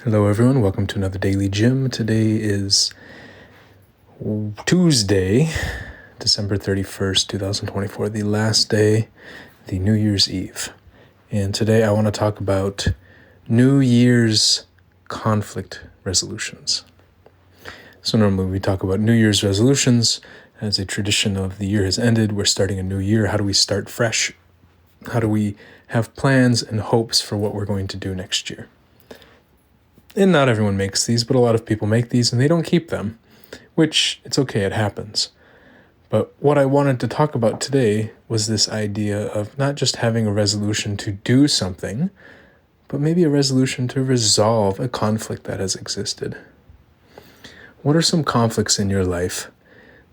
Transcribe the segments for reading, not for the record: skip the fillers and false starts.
Hello everyone, welcome to another Daily Gym. Today is Tuesday, December 31st, 2024, the last day, the New Year's Eve. And today I want to talk about New Year's conflict resolutions. So normally we talk about New Year's resolutions as a tradition of the year has ended, we're starting a new year. How do we start fresh? How do we have plans and hopes for what we're going to do next year? And not everyone makes these, but a lot of people make these and they don't keep them, which it's okay, it happens. But what I wanted to talk about today was this idea of not just having a resolution to do something, but maybe a resolution to resolve a conflict that has existed. What are some conflicts in your life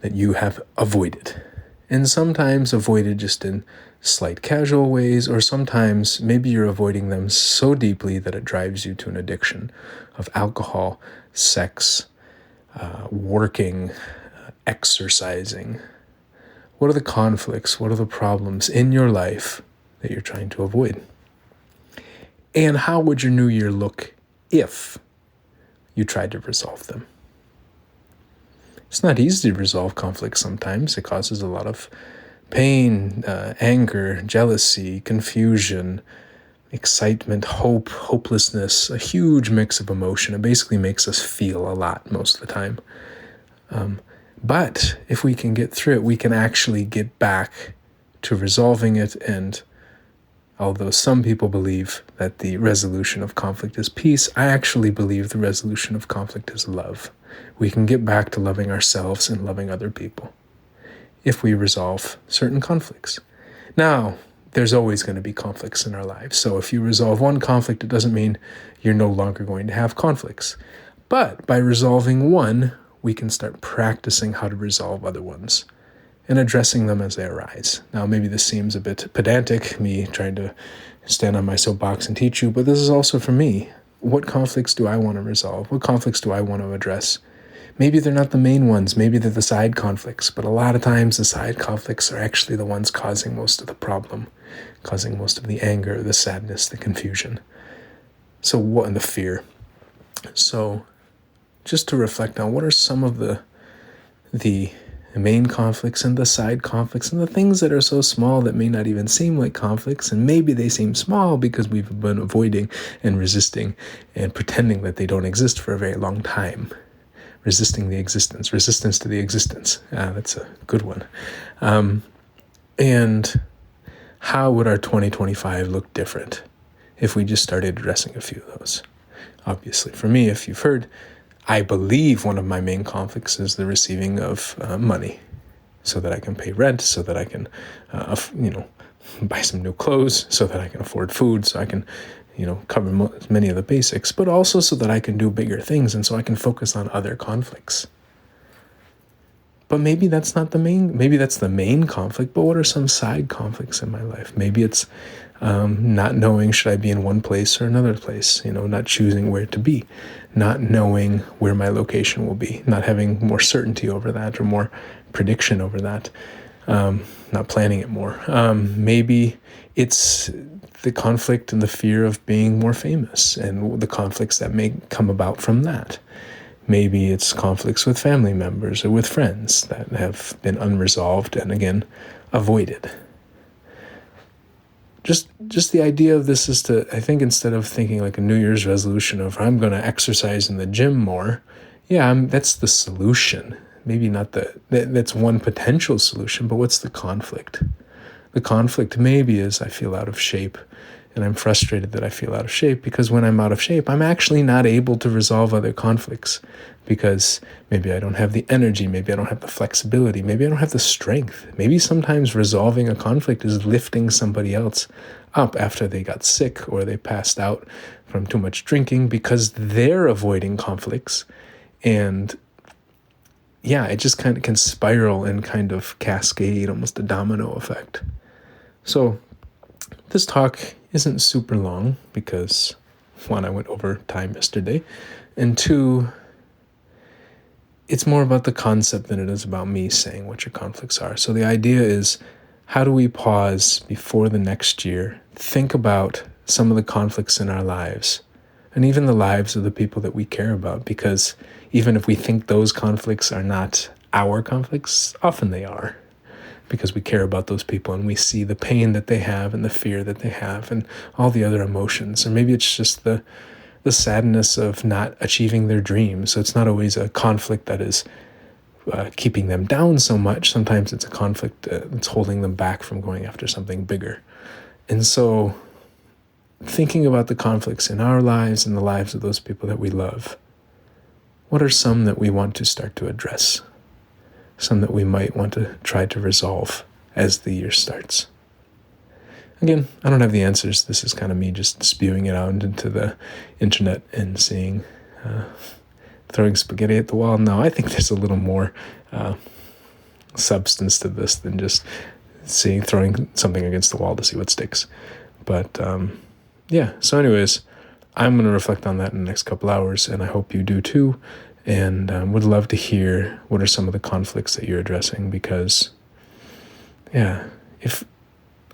that you have avoided? And sometimes avoided just in slight casual ways, or sometimes maybe you're avoiding them so deeply that it drives you to an addiction of alcohol, sex, working, exercising. What are the conflicts? What are the problems in your life that you're trying to avoid? And how would your new year look if you tried to resolve them? It's not easy to resolve conflicts sometimes. It causes a lot of pain, anger, jealousy, confusion, excitement, hope, hopelessness, a huge mix of emotion. It basically makes us feel a lot most of the time. But if we can get through it, we can actually get back to resolving it. And although some people believe that the resolution of conflict is peace, I actually believe the resolution of conflict is love. We can get back to loving ourselves and loving other people if we resolve certain conflicts. Now, there's always going to be conflicts in our lives. So if you resolve one conflict, it doesn't mean you're no longer going to have conflicts. But by resolving one, we can start practicing how to resolve other ones and addressing them as they arise. Now, maybe this seems a bit pedantic, me trying to stand on my soapbox and teach you, but this is also for me. What conflicts do I want to resolve? What conflicts do I want to address? Maybe they're not the main ones. Maybe they're the side conflicts. But a lot of times the side conflicts are actually the ones causing most of the problem, causing most of the anger, the sadness, the confusion. So what, and the fear. So just to reflect on what are some of the main conflicts and the side conflicts and the things that are so small that may not even seem like conflicts, and maybe they seem small because we've been avoiding and resisting and pretending that they don't exist for a very long time. Resistance to the existence. That's a good one. And how would our 2025 look different if we just started addressing a few of those? Obviously, for me, if you've heard, I believe one of my main conflicts is the receiving of money so that I can pay rent, so that I can, buy some new clothes, so that I can afford food, so I can cover many of the basics, but also so that I can do bigger things and so I can focus on other conflicts. But maybe that's not maybe that's the main conflict, but what are some side conflicts in my life? Maybe it's not knowing should I be in one place or another place, not choosing where to be, not knowing where my location will be, not having more certainty over that or more prediction over that, not planning it more. Maybe it's the conflict and the fear of being more famous and the conflicts that may come about from that. Maybe it's conflicts with family members or with friends that have been unresolved and, again, avoided. Just the idea of this is to, I think, instead of thinking like a New Year's resolution of I'm going to exercise in the gym more, that's the solution. Maybe not that's one potential solution, but what's the conflict? The conflict maybe is I feel out of shape, and I'm frustrated that I feel out of shape because when I'm out of shape, I'm actually not able to resolve other conflicts because maybe I don't have the energy, maybe I don't have the flexibility, maybe I don't have the strength. Maybe sometimes resolving a conflict is lifting somebody else up after they got sick or they passed out from too much drinking because they're avoiding conflicts. And it just kind of can spiral and kind of cascade, almost a domino effect. So this talk isn't super long because, one, I went over time yesterday, and two, it's more about the concept than it is about me saying what your conflicts are. So the idea is, how do we pause before the next year, think about some of the conflicts in our lives and even the lives of the people that we care about, because even if we think those conflicts are not our conflicts, often they are, because we care about those people and we see the pain that they have and the fear that they have and all the other emotions. Or maybe it's just the sadness of not achieving their dreams. So it's not always a conflict that is keeping them down so much. Sometimes it's a conflict that's holding them back from going after something bigger. And so thinking about the conflicts in our lives and the lives of those people that we love, what are some that we want to start to address? Some that we might want to try to resolve as the year starts. Again, I don't have the answers. This is kind of me just spewing it out into the internet and seeing, throwing spaghetti at the wall. No, I think there's a little more substance to this than just throwing something against the wall to see what sticks. But yeah, so anyways, I'm going to reflect on that in the next couple hours, and I hope you do too. And would love to hear what are some of the conflicts that you're addressing, because, yeah,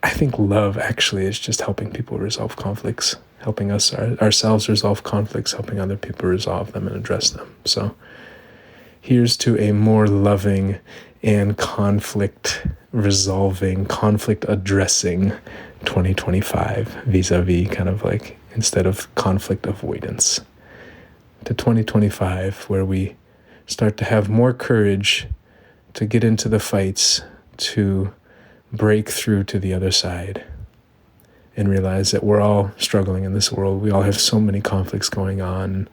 I think love actually is just helping people resolve conflicts, helping ourselves resolve conflicts, helping other people resolve them and address them. So here's to a more loving and conflict resolving, conflict addressing 2025 vis-a-vis kind of like, instead of conflict avoidance, to 2025 where we start to have more courage to get into the fights, to break through to the other side, and realize that we're all struggling in this world. We all have so many conflicts going on,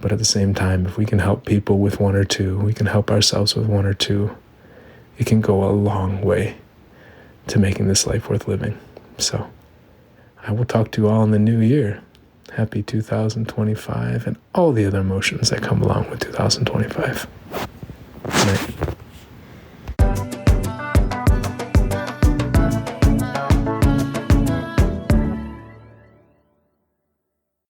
but at the same time, if we can help people with one or two, we can help ourselves with one or two, it can go a long way to making this life worth living. So I will talk to you all in the new year. Happy 2025 and all the other emotions that come along with 2025. Good night.